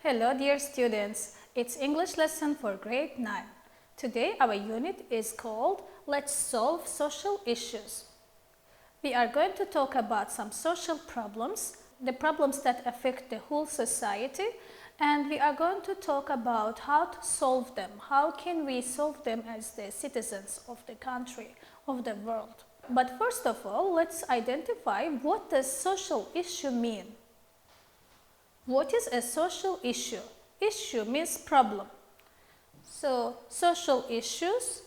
Hello dear students, it's English lesson for grade 9. Today our unit is called Let's Solve Social Issues. We are going to talk about some social problems, the problems that affect the whole society, and we are going to talk about how to solve them. How can we solve them as the citizens of the country, of the world? But first of all, let's identify what does social issue mean. What is a social issue? Issue means problem. So social issues,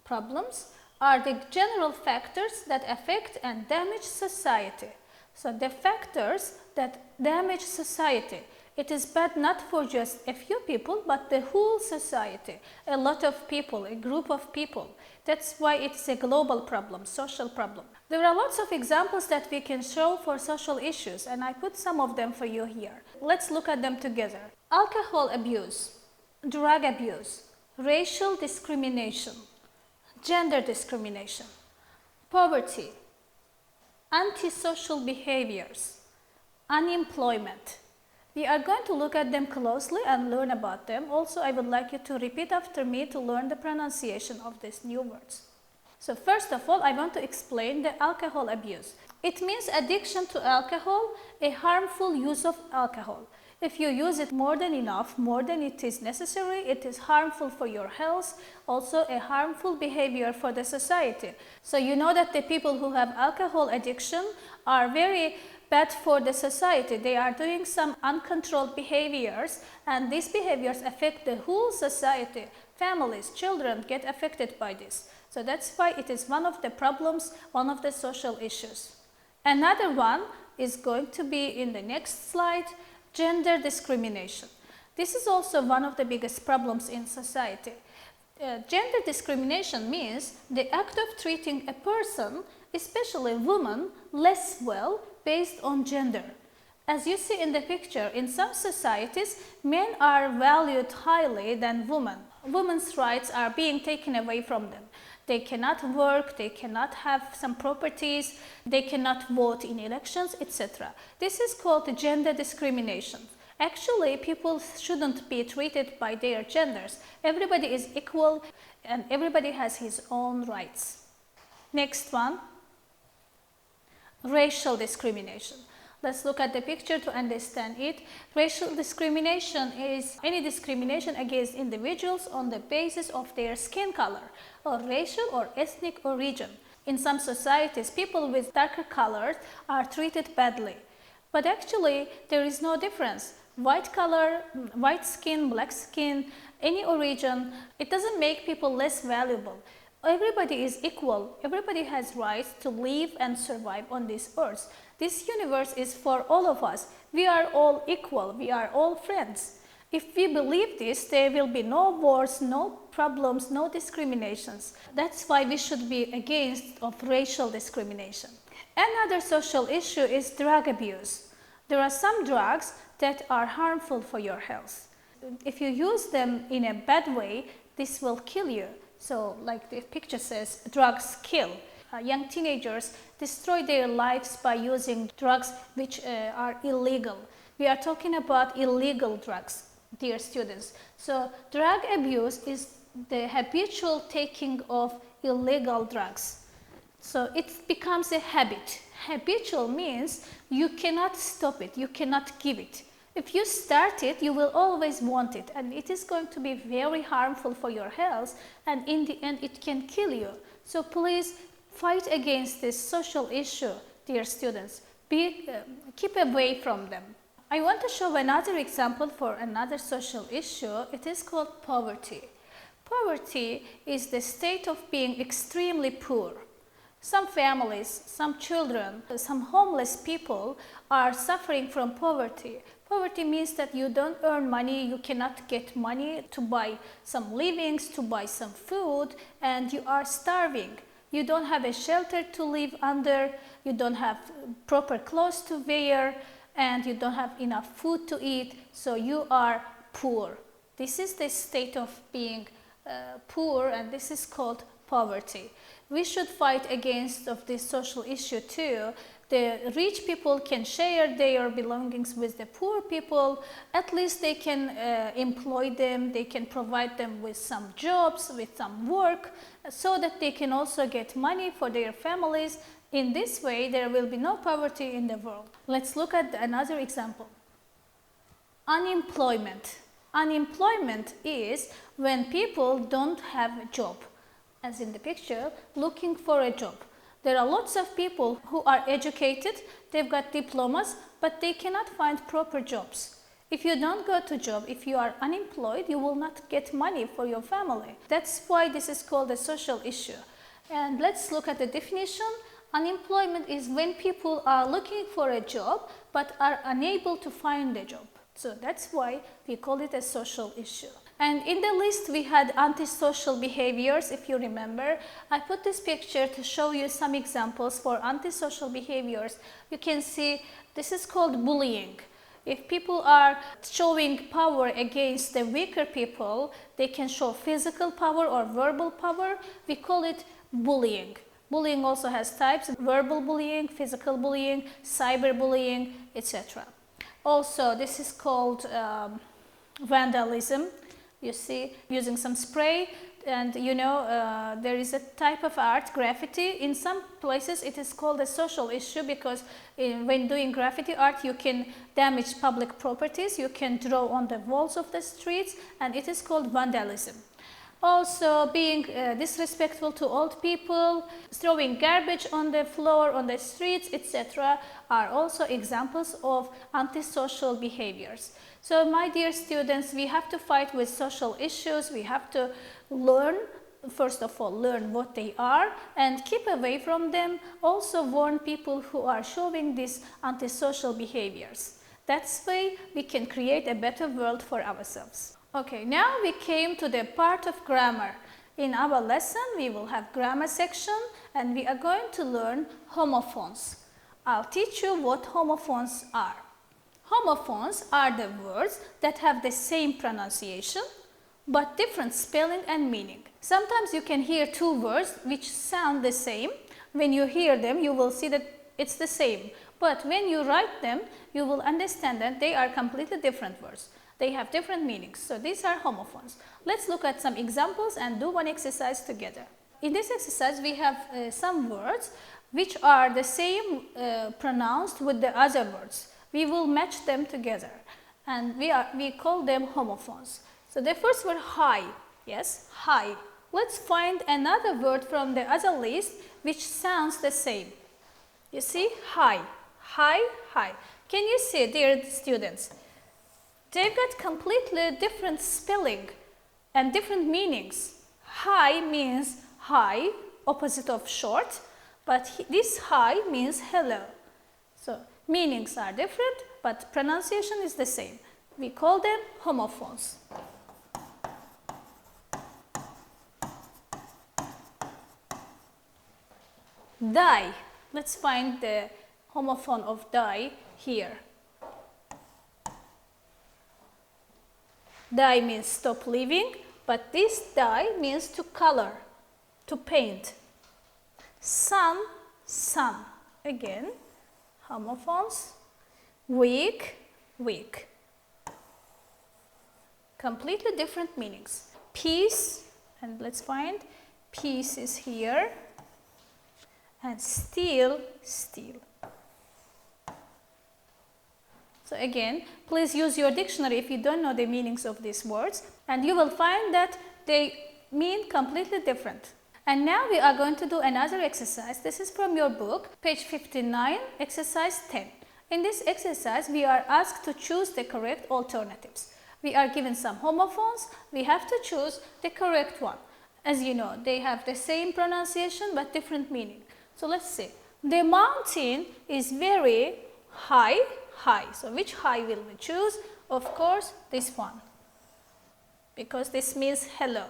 problems, are the general factors that affect and damage society. So the factors that damage society. It is bad not for just a few people, but the whole society, a lot of people, a group of people. That's why it's a global problem, social problem. There are lots of examples that we can show for social issues, and I put some of them for you here. Let's look at them together. Alcohol abuse, drug abuse, racial discrimination, gender discrimination, poverty, antisocial behaviors, unemployment. We are going to look at them closely and learn about them. Also, I would like you to repeat after me to learn the pronunciation of these new words. So first of all, I want to explain the alcohol abuse. It means addiction to alcohol, a harmful use of alcohol. If you use it more than enough, more than it is necessary, it is harmful for your health, also a harmful behavior for the society. So you know that the people who have alcohol addiction are very bad for the society. They are doing some uncontrolled behaviors, and these behaviors affect the whole society. Families, children get affected by this. So that's why it is one of the problems, one of the social issues. Another one is going to be in the next slide, gender discrimination. This is also one of the biggest problems in society. Gender discrimination means the act of treating a person, especially women, less well based on gender. As you see in the picture, in some societies, men are valued highly than women. Women's rights are being taken away from them. They cannot work, they cannot have some properties, they cannot vote in elections, etc. This is called gender discrimination. Actually, people shouldn't be treated by their genders. Everybody is equal and everybody has his own rights. Next one. Racial discrimination. Let's look at the picture to understand it. Racial discrimination is any discrimination against individuals on the basis of their skin color or racial or ethnic origin. In some societies, people with darker colors are treated badly. But actually, there is no difference. White color, white skin, black skin, any origin, it doesn't make people less valuable. Everybody is equal. Everybody has rights to live and survive on this earth. This universe is for all of us. We are all equal. We are all friends. If we believe this, there will be no wars, no problems, no discriminations. That's why we should be against of racial discrimination. Another social issue is drug abuse. There are some drugs that are harmful for your health. If you use them in a bad way, this will kill you. So, like the picture says, drugs kill. Young teenagers destroy their lives by using drugs which are illegal. We are talking about illegal drugs, dear students. So, drug abuse is the habitual taking of illegal drugs. So, it becomes a habit. Habitual means you cannot stop it, you cannot give it. If you start it, you will always want it, and it is going to be very harmful for your health, and in the end it can kill you. So please fight against this social issue, dear students. Keep away from them. I want to show another example for another social issue. It is called poverty. Poverty is the state of being extremely poor. Some families, some children, some homeless people are suffering from poverty. Poverty means that you don't earn money, you cannot get money to buy some livings, to buy some food, and you are starving. You don't have a shelter to live under, you don't have proper clothes to wear, and you don't have enough food to eat, so you are poor. This is the state of being poor, and this is called poverty. We should fight against of this social issue too. The rich people can share their belongings with the poor people. At least they can employ them, they can provide them with some jobs, with some work, so that they can also get money for their families. In this way, there will be no poverty in the world. Let's look at another example. Unemployment. Unemployment is when people don't have a job. As in the picture, looking for a job. There are lots of people who are educated, they've got diplomas, but they cannot find proper jobs. If you don't go to job, if you are unemployed, you will not get money for your family. That's why this is called a social issue. And let's look at the definition. Unemployment is when people are looking for a job, but are unable to find a job. So that's why we call it a social issue. And in the list we had antisocial behaviors, if you remember. I put this picture to show you some examples for antisocial behaviors. You can see this is called bullying. If people are showing power against the weaker people, they can show physical power or verbal power. We call it bullying. Bullying also has types: verbal bullying, physical bullying, cyberbullying, etc. Also, this is called vandalism. You see, using some spray, and you know, there is a type of art, graffiti. In some places it is called a social issue because when doing graffiti art you can damage public properties, you can draw on the walls of the streets, and it is called vandalism. Also, being disrespectful to old people, throwing garbage on the floor, on the streets, etc. are also examples of antisocial behaviors. So my dear students, we have to fight with social issues. We have to learn, first of all, learn what they are and keep away from them. Also warn people who are showing these antisocial behaviors. That's way we can create a better world for ourselves. Okay, now we came to the part of grammar. In our lesson, we will have grammar section and we are going to learn homophones. I'll teach you what homophones are. Homophones are the words that have the same pronunciation but different spelling and meaning. Sometimes you can hear two words which sound the same. When you hear them, you will see that it's the same. But when you write them, you will understand that they are completely different words. They have different meanings. So these are homophones. Let's look at some examples and do one exercise together. In this exercise, we have some words which are the same pronounced with the other words. We will match them together and we call them homophones. So the first word, high. Yes, high. Let's find another word from the other list which sounds the same. You see, high, high, high. Can you see, dear students? They've got completely different spelling and different meanings. High means high, opposite of short, but this high means hello. So meanings are different, but pronunciation is the same. We call them homophones. Die. Let's find the homophone of die here. Die means stop living, but this die means to color, to paint. Sun, sun. Again, homophones. Weak, weak. Completely different meanings. Peace, and let's find peace is here. And steal, steal. So again, please use your dictionary if you don't know the meanings of these words, and you will find that they mean completely different. And now we are going to do another exercise. This is from your book, page 59, exercise 10. In this exercise, we are asked to choose the correct alternatives. We are given some homophones. We have to choose the correct one. As you know, they have the same pronunciation but different meaning. So let's see. The mountain is very high, high. So which high will we choose? Of course, this one, because this means hello.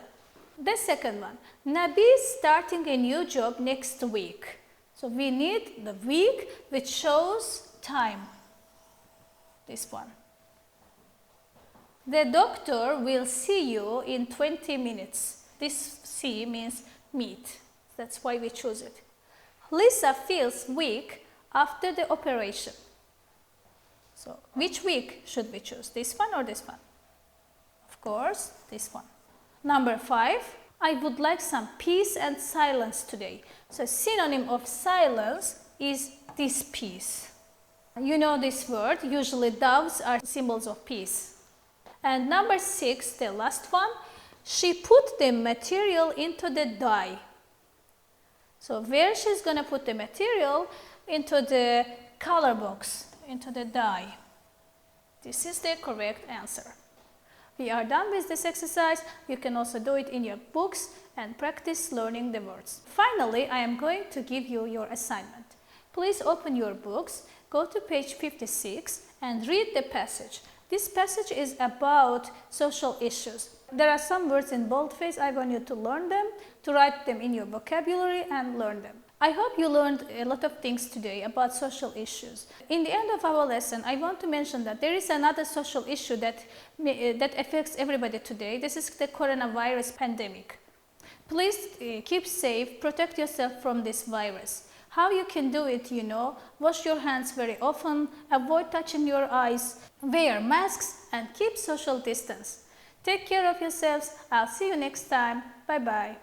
The second one, Nabi is starting a new job next week. So we need the week which shows time, this one. The doctor will see you in 20 minutes. This see means meet. That's why we choose it. Lisa feels weak after the operation. So, which week should we choose? This one or this one? Of course, this one. Number 5. I would like some peace and silence today. So, synonym of silence is this peace. You know this word. Usually doves are symbols of peace. And number 6, the last one. She put the material into the dye. So, where she's going to put the material? Into the color box, into the dye. This is the correct answer. We are done with this exercise. You can also do it in your books and practice learning the words. Finally, I am going to give you your assignment. Please open your books, go to page 56 and read the passage. This passage is about social issues. There are some words in boldface. I want you to learn them, to write them in your vocabulary and learn them. I hope you learned a lot of things today about social issues. In the end of our lesson, I want to mention that there is another social issue that affects everybody today. This is the coronavirus pandemic. Please keep safe, protect yourself from this virus. How you can do it, you know, wash your hands very often, avoid touching your eyes, wear masks and keep social distance. Take care of yourselves. I'll see you next time. Bye bye.